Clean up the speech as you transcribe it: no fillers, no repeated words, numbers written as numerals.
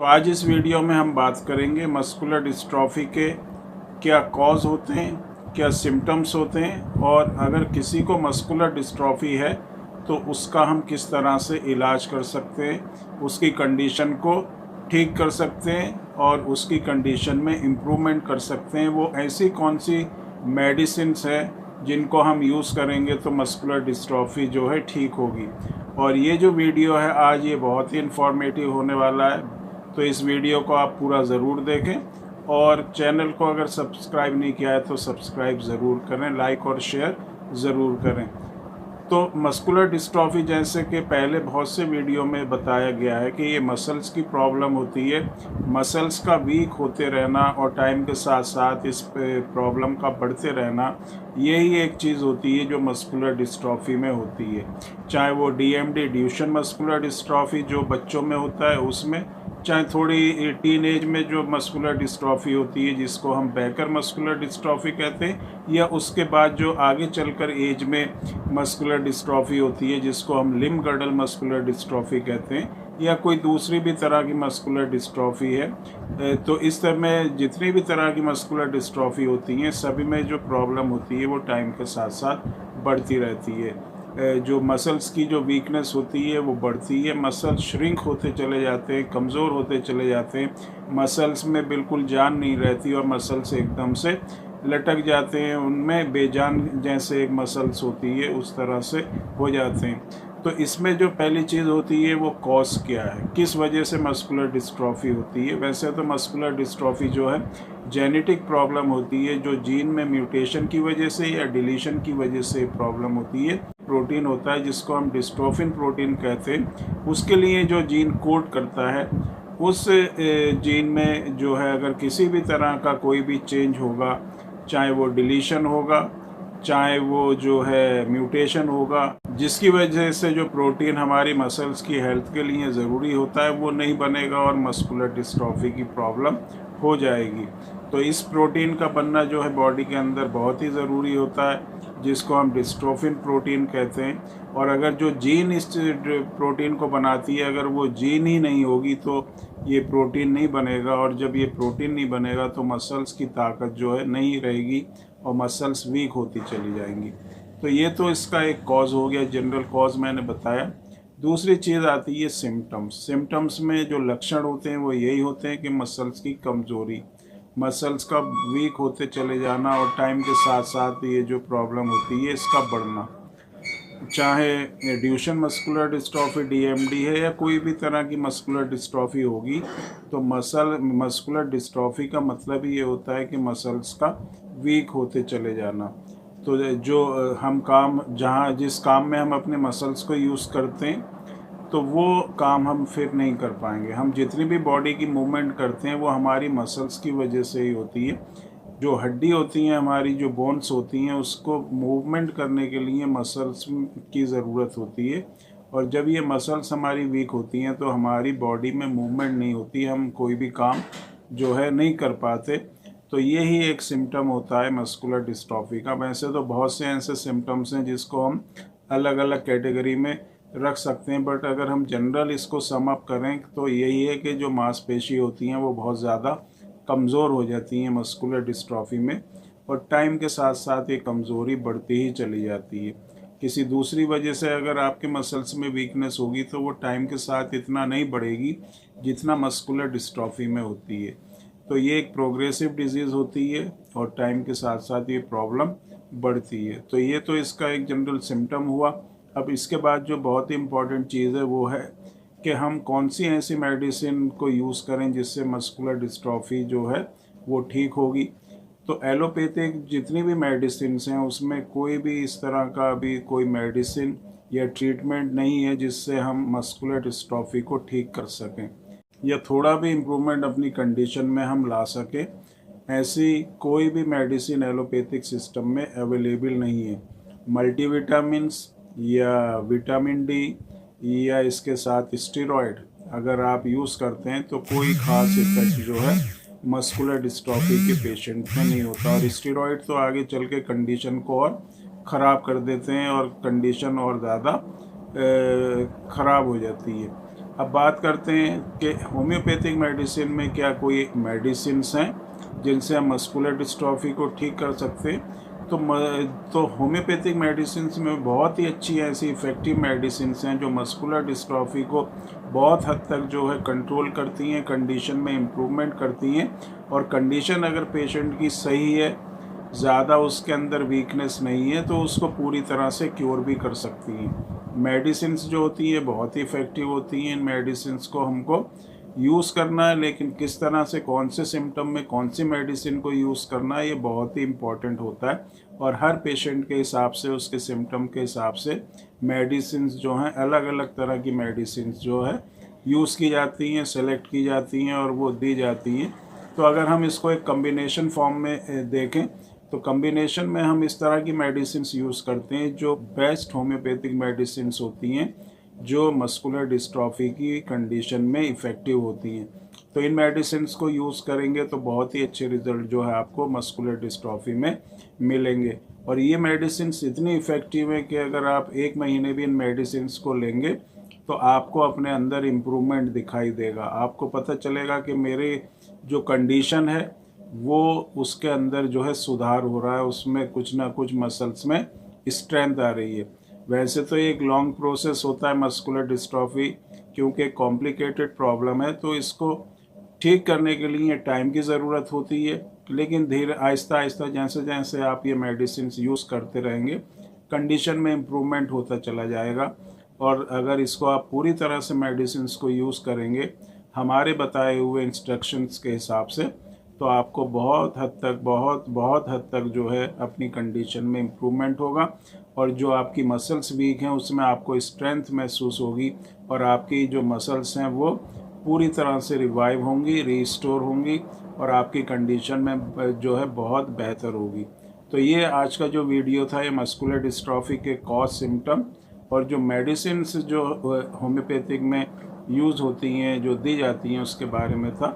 तो आज इस वीडियो में हम बात करेंगे मस्कुलर डिस्ट्रॉफी के क्या कॉज होते हैं, क्या सिम्टम्स होते हैं, और अगर किसी को मस्कुलर डिस्ट्रॉफी है तो उसका हम किस तरह से इलाज कर सकते हैं, उसकी कंडीशन को ठीक कर सकते हैं और उसकी कंडीशन में इम्प्रूवमेंट कर सकते हैं। वो ऐसी कौन सी मेडिसिन्स है जिनको हम यूज़ करेंगे तो मस्कुलर डिस्ट्रॉफी जो है ठीक होगी। और ये जो वीडियो है आज ये बहुत ही इन्फॉर्मेटिव होने वाला है, तो इस वीडियो को आप पूरा ज़रूर देखें और चैनल को अगर सब्सक्राइब नहीं किया है तो सब्सक्राइब ज़रूर करें, लाइक और शेयर ज़रूर करें। तो मस्कुलर डिस्ट्रॉफी जैसे कि पहले बहुत से वीडियो में बताया गया है कि ये मसल्स की प्रॉब्लम होती है। मसल्स का वीक होते रहना और टाइम के साथ साथ इस प्रॉब्लम का बढ़ते रहना, यही एक चीज़ होती है जो मस्कुलर डिस्ट्रॉफी में होती है। चाहे वो डीएमडी ड्यूशन मस्कुलर डिस्ट्रॉफी जो बच्चों में होता है उसमें, चाहे थोड़ी टीन एज में जो मस्कुलर डिस्ट्रॉफी होती है जिसको हम बैकर मस्कुलर डिस्ट्रॉफी कहते हैं, या उसके बाद जो आगे चलकर एज में मस्कुलर डिस्ट्रॉफी होती है जिसको हम लिम्ब गर्डल मस्कुलर डिस्ट्रॉफी कहते हैं, या कोई दूसरी भी तरह की मस्कुलर डिस्ट्रॉफी है। तो इस तरह में जितनी भी तरह की मस्कुलर डिस्ट्रॉफी होती हैं सभी में जो प्रॉब्लम होती है वो टाइम के साथ साथ बढ़ती रहती है। जो मसल्स की जो वीकनेस होती है वो बढ़ती है, मसल श्रिंक होते चले जाते हैं, कमज़ोर होते चले जाते हैं, मसल्स में बिल्कुल जान नहीं रहती और मसल्स एकदम से लटक जाते हैं, उनमें बेजान जैसे एक मसल्स होती है उस तरह से हो जाते हैं। तो इसमें जो पहली चीज़ होती है वो कॉज क्या है, किस वजह से मस्कुलर डिस्ट्रॉफी होती है। वैसे तो मस्कुलर डिस्ट्रॉफी जो है जेनेटिक प्रॉब्लम होती है, जो जीन में म्यूटेशन की वजह से या डिलीशन की वजह से प्रॉब्लम होती है। प्रोटीन होता है जिसको हम डिस्ट्रोफिन प्रोटीन कहते हैं, उसके लिए जो जीन कोड करता है उस जीन में जो है अगर किसी भी तरह का कोई भी चेंज होगा, चाहे वो डिलीशन होगा चाहे वो जो है म्यूटेशन होगा, जिसकी वजह से जो प्रोटीन हमारी मसल्स की हेल्थ के लिए ज़रूरी होता है वो नहीं बनेगा और मस्कुलर डिस्ट्रॉफी की प्रॉब्लम हो जाएगी। तो इस प्रोटीन का बनना जो है बॉडी के अंदर बहुत ही ज़रूरी होता है, जिसको हम डिस्ट्रोफिन प्रोटीन कहते हैं। और अगर जो जीन इस प्रोटीन को बनाती है, अगर वो जीन ही नहीं होगी तो ये प्रोटीन नहीं बनेगा, और जब ये प्रोटीन नहीं बनेगा तो मसल्स की ताकत जो है नहीं रहेगी और मसल्स वीक होती चली जाएंगी। तो ये तो इसका एक कॉज हो गया, जनरल कॉज मैंने बताया। दूसरी चीज़ आती है सिम्टम्स। सिम्टम्स में जो लक्षण होते हैं वो यही होते हैं कि मसल्स की कमज़ोरी, मसल्स का वीक होते चले जाना और टाइम के साथ साथ ये जो प्रॉब्लम होती है इसका बढ़ना, चाहे ड्यूशन मस्कुलर डिस्ट्रॉफी डीएमडी है या कोई भी तरह की मस्कुलर डिस्ट्रॉफी होगी। तो मस्कुलर डिस्ट्रॉफी का मतलब ही ये होता है कि मसल्स का वीक होते चले जाना। तो जो हम काम जिस काम में हम अपने मसल्स को यूज़ करते हैं तो वो काम हम फिर नहीं कर पाएंगे। हम जितनी भी बॉडी की मूवमेंट करते हैं वो हमारी मसल्स की वजह से ही होती है। जो हड्डी होती हैं हमारी, जो बोन्स होती हैं, उसको मूवमेंट करने के लिए मसल्स की ज़रूरत होती है, और जब ये मसल्स हमारी वीक होती हैं तो हमारी बॉडी में मूवमेंट नहीं होती, हम कोई भी काम जो है नहीं कर पाते। तो ये ही एक सिम्टम होता है मस्कुलर डिस्ट्रॉफी का। वैसे तो बहुत से ऐसे सिम्टम्स हैं जिसको हम अलग अलग कैटेगरी में रख सकते हैं, बट अगर हम जनरल इसको सम अप करें तो यही है कि जो मांसपेशी होती हैं वो बहुत ज़्यादा कमज़ोर हो जाती हैं मस्कुलर डिस्ट्रॉफी में, और टाइम के साथ साथ ये कमज़ोरी बढ़ती ही चली जाती है। किसी दूसरी वजह से अगर आपके मसल्स में वीकनेस होगी तो वो टाइम के साथ इतना नहीं बढ़ेगी जितना मस्कुलर डिस्ट्रॉफी में होती है। तो ये एक प्रोग्रेसिव डिजीज़ होती है और टाइम के साथ साथ ये प्रॉब्लम बढ़ती है। तो ये तो इसका एक जनरल सिम्टम हुआ। अब इसके बाद जो बहुत ही इम्पॉर्टेंट चीज़ है वो है कि हम कौन सी ऐसी मेडिसिन को यूज़ करें जिससे मस्कुलर डिस्ट्रॉफी जो है वो ठीक होगी। तो एलोपैथिक जितनी भी मेडिसिन हैं उसमें कोई भी इस तरह का अभी कोई मेडिसिन या ट्रीटमेंट नहीं है जिससे हम मस्कुलर डिस्ट्रॉफी को ठीक कर सकें या थोड़ा भी इम्प्रूवमेंट अपनी कंडीशन में हम ला सकें। ऐसी कोई भी मेडिसिन एलोपैथिक सिस्टम में अवेलेबल नहीं है। मल्टीविटामिन्स या विटामिन डी या इसके साथ स्टेरॉयड अगर आप यूज़ करते हैं तो कोई ख़ास इफेक्ट जो है मस्कुलर डिस्ट्रॉफी के पेशेंट में नहीं होता, और स्टेरॉयड तो आगे चल के कंडीशन को और ख़राब कर देते हैं और कंडीशन और ज़्यादा ख़राब हो जाती है। अब बात करते हैं कि होम्योपैथिक मेडिसिन में क्या कोई मेडिसिन्स हैं जिनसे हम मस्कुलर डिस्ट्रॉफी को ठीक कर सकते हैं। तो होम्योपैथिक मेडिसिन्स में बहुत ही अच्छी ऐसी इफ़ेक्टिव मेडिसिन्स हैं जो मस्कुलर डिस्ट्रॉफी को बहुत हद तक जो है कंट्रोल करती हैं, कंडीशन में इम्प्रूवमेंट करती हैं। और कंडीशन अगर पेशेंट की सही है, ज़्यादा उसके अंदर वीकनेस नहीं है, तो उसको पूरी तरह से क्योर भी कर सकती हैं। मेडिसिन्स जो होती हैं बहुत ही इफ़ेक्टिव होती हैं। इन मेडिसिन्स को हमको यूज़ करना है, लेकिन किस तरह से, कौन से सिम्टम में कौन सी मेडिसिन को यूज़ करना है, ये बहुत ही इम्पॉर्टेंट होता है। और हर पेशेंट के हिसाब से, उसके सिम्टम के हिसाब से मेडिसिन्स जो हैं, अलग अलग तरह की मेडिसिन्स जो है यूज़ की जाती हैं, सेलेक्ट की जाती हैं और वो दी जाती हैं। तो अगर हम इसको एक कम्बिनेशन फॉर्म में देखें तो कम्बिनेशन में हम इस तरह की मेडिसिन्स यूज़ करते हैं जो बेस्ट होम्योपैथिक मेडिसिन्स होती हैं, जो मस्कुलर डिस्ट्रॉफी की कंडीशन में इफ़ेक्टिव होती हैं। तो इन मेडिसिन्स को यूज़ करेंगे तो बहुत ही अच्छे रिजल्ट जो है आपको मस्कुलर डिस्ट्रॉफी में मिलेंगे। और ये मेडिसिन्स इतनी इफ़ेक्टिव है कि अगर आप 1 महीने भी इन मेडिसिन्स को लेंगे तो आपको अपने अंदर इम्प्रूवमेंट दिखाई देगा। आपको पता चलेगा कि मेरे जो कंडीशन है वो उसके अंदर जो है सुधार हो रहा है, उसमें कुछ ना कुछ मसल्स में स्ट्रेंथ आ रही है। वैसे तो ये एक लॉन्ग प्रोसेस होता है मस्कुलर डिस्ट्रॉफी, क्योंकि कॉम्प्लिकेटेड प्रॉब्लम है, तो इसको ठीक करने के लिए टाइम की ज़रूरत होती है। लेकिन धीरे आहिस्ता आहिस्ता जैसे जैसे आप ये मेडिसिन यूज़ करते रहेंगे, कंडीशन में इम्प्रूवमेंट होता चला जाएगा। और अगर इसको आप पूरी तरह से मेडिसिन को यूज़ करेंगे हमारे बताए हुए इंस्ट्रक्शंस के हिसाब से, तो आपको बहुत हद तक जो है अपनी कंडीशन में इम्प्रूवमेंट होगा। और जो आपकी मसल्स वीक हैं उसमें आपको स्ट्रेंथ महसूस होगी और आपकी जो मसल्स हैं वो पूरी तरह से रिवाइव होंगी, रीस्टोर होंगी और आपकी कंडीशन में जो है बहुत बेहतर होगी। तो ये आज का जो वीडियो था, ये मस्कुलर डिस्ट्रॉफी के कॉज, सिम्टम और जो मेडिसिन्स जो होम्योपैथिक में यूज़ होती हैं, जो दी जाती हैं, उसके बारे में था।